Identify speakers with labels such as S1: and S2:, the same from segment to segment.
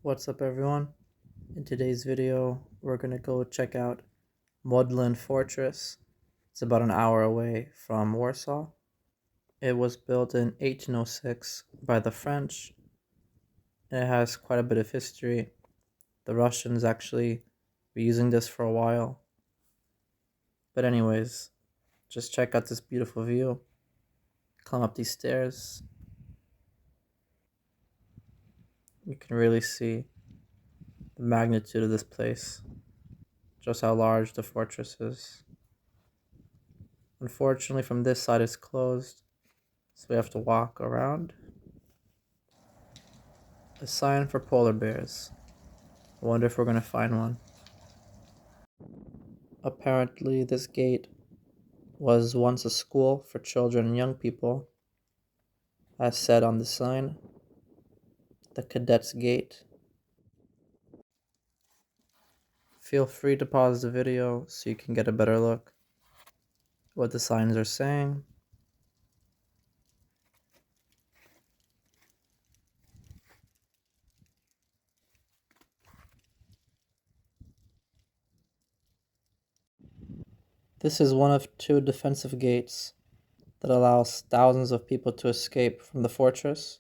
S1: What's up, everyone? In today's video, we're gonna go check out Modlin Fortress. It's about an hour away from Warsaw. It was built in 1806 by the French, and it has quite a bit of history. The Russians actually were using this for a while. But anyways, just check out this beautiful view. Climb up these stairs. You can really see the magnitude of this place, just how large the fortress is. Unfortunately, from this side it's closed, so we have to walk around. A sign for polar bears. I wonder if we're gonna find one. Apparently, this gate was once a school for children and young people, as said on the sign. The Cadets Gate. Feel free to pause the video so you can get a better look at what the signs are saying. This is one of two defensive gates that allows thousands of people to escape from the fortress.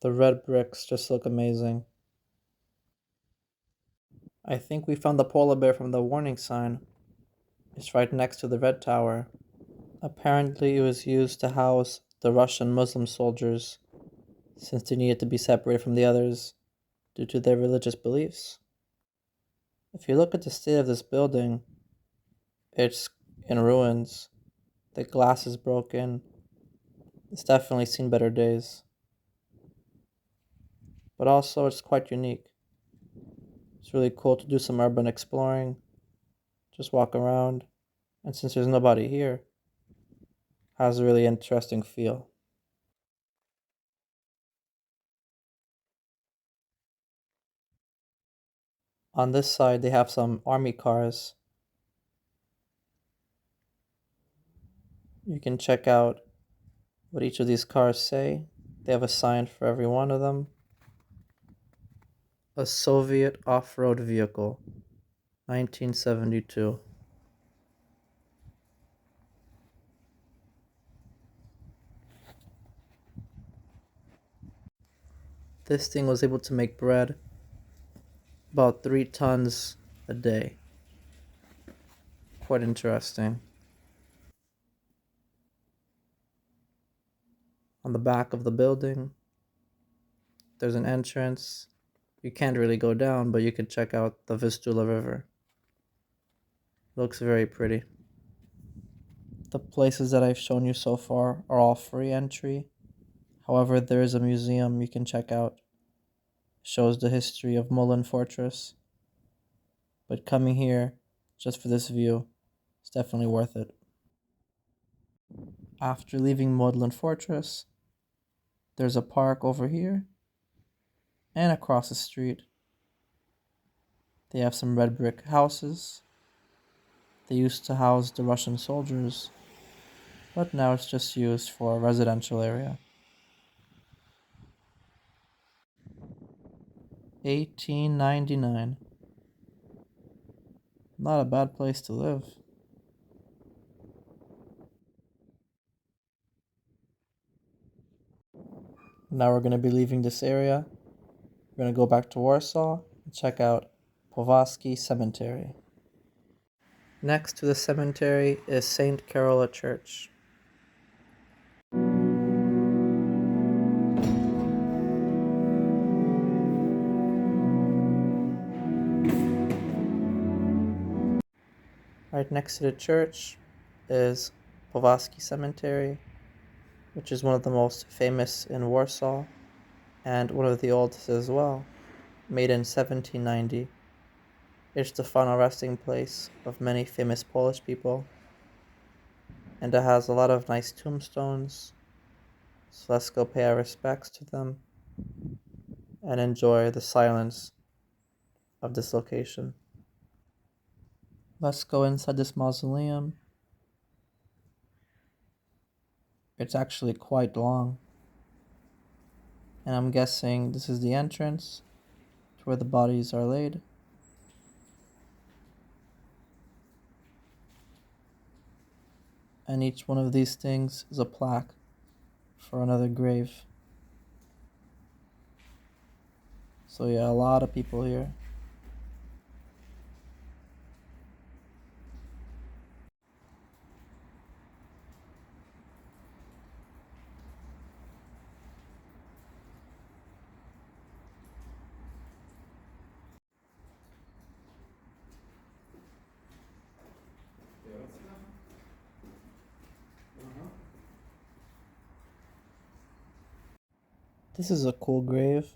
S1: The red bricks just look amazing. I think we found the polar bear from the warning sign. It's right next to the red tower. Apparently, it was used to house the Russian Muslim soldiers since they needed to be separated from the others due to their religious beliefs. If you look at the state of this building, it's in ruins. The glass is broken. It's definitely seen better days. But also, it's quite unique. It's really cool to do some urban exploring, just walk around, and since there's nobody here, has a really interesting feel. On this side, they have some army cars. You can check out what each of these cars say. They have a sign for every one of them. A Soviet off-road vehicle, 1972. This thing was able to make bread about 3 tons a day. Quite interesting. On the back of the building, there's an entrance. You can't really go down, but you can check out the Vistula River. Looks very pretty. The places that I've shown you so far are all free entry. However, there is a museum you can check out. It shows the history of Modlin Fortress. But coming here just for this view is definitely worth it. After leaving Modlin Fortress, there's a park over here and across the street. They have some red brick houses. They used to house the Russian soldiers, but now it's just used for a residential area. 1899. Not a bad place to live. Now we're going to be leaving this area. We're going to go back to Warsaw and check out Powazki Cemetery. Next to the cemetery is St. Carola Church. Right next to the church is Powazki Cemetery, which is one of the most famous in Warsaw and one of the oldest as well, made in 1790. It's the final resting place of many famous Polish people, and it has a lot of nice tombstones, so let's go pay our respects to them and enjoy the silence of this location. Let's go inside this mausoleum. It's actually quite long. And I'm guessing this is the entrance to where the bodies are laid. And each one of these things is a plaque for another grave. So yeah, a lot of people here. This is a cool grave.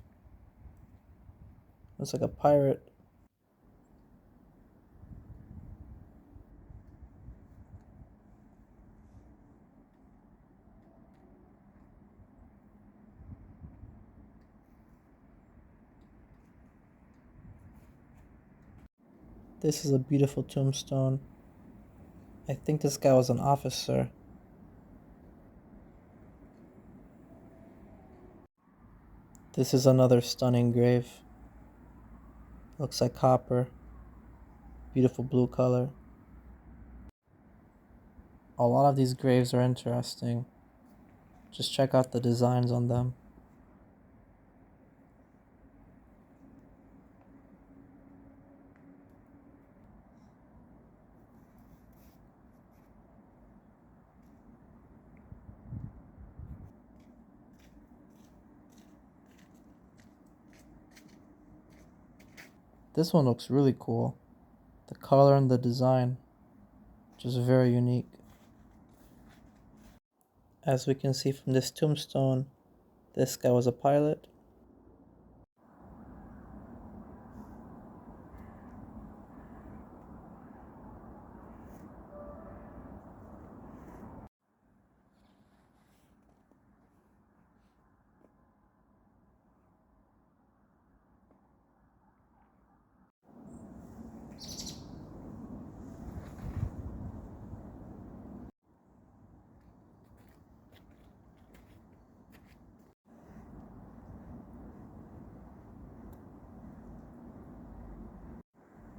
S1: Looks like a pirate. This is a beautiful tombstone. I think this guy was an officer. This is another stunning grave. Looks like copper. Beautiful blue color. A lot of these graves are interesting. Just check out the designs on them. This one looks really cool. The color and the design, just very unique. As we can see from this tombstone, this guy was a pilot.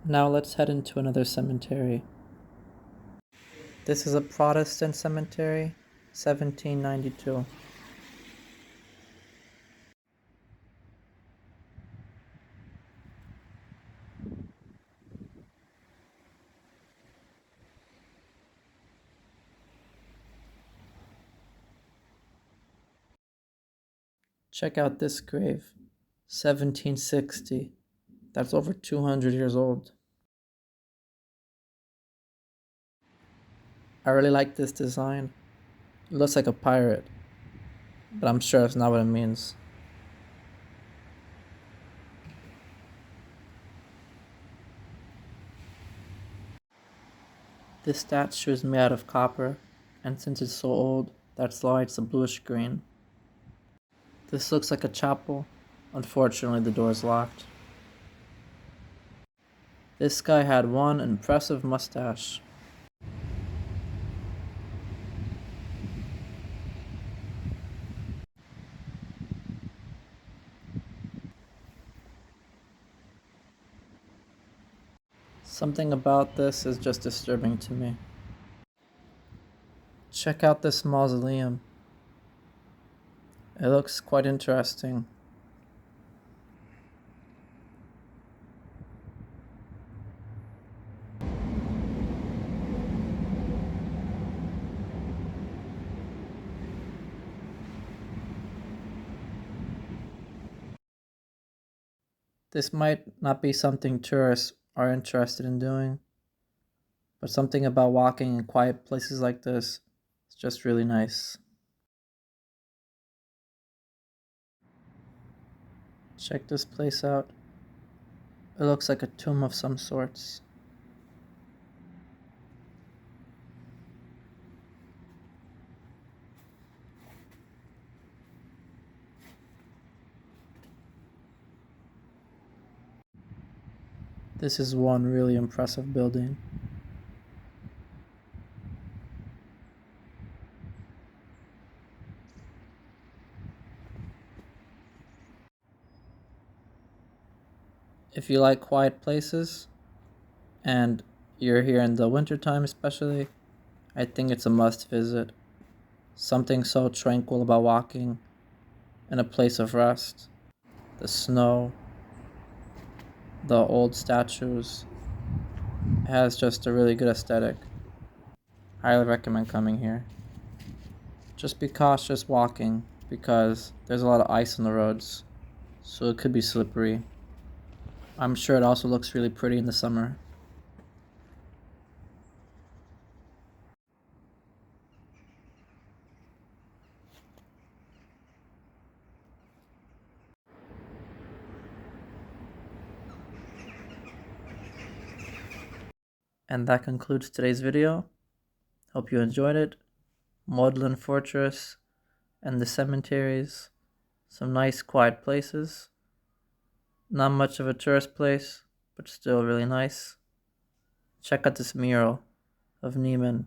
S1: Now let's head into another cemetery. This is a Protestant cemetery, 1792. Check out this grave, 1760. That's over 200 years old. I really like this design. It looks like a pirate, but I'm sure that's not what it means. This statue is made out of copper, and since it's so old, that's why it's a bluish green. This looks like a chapel. Unfortunately, the door is locked. This guy had one impressive mustache. Something about this is just disturbing to me. Check out this mausoleum. It looks quite interesting. This might not be something tourists are interested in doing, but something about walking in quiet places like this is just really nice. Check this place out. It looks like a tomb of some sorts. This is one really impressive building. If you like quiet places, and you're here in the wintertime especially, I think it's a must visit. Something so tranquil about walking in a place of rest. The snow, the old statues. It has just a really good aesthetic. Highly recommend coming here. Just be cautious walking because there's a lot of ice on the roads, so it could be slippery. I'm sure it also looks really pretty in the summer. And that concludes today's video. Hope you enjoyed it. Modlin Fortress and the cemeteries. Some nice quiet places. Not much of a tourist place, but still really nice. Check out this mural of Neiman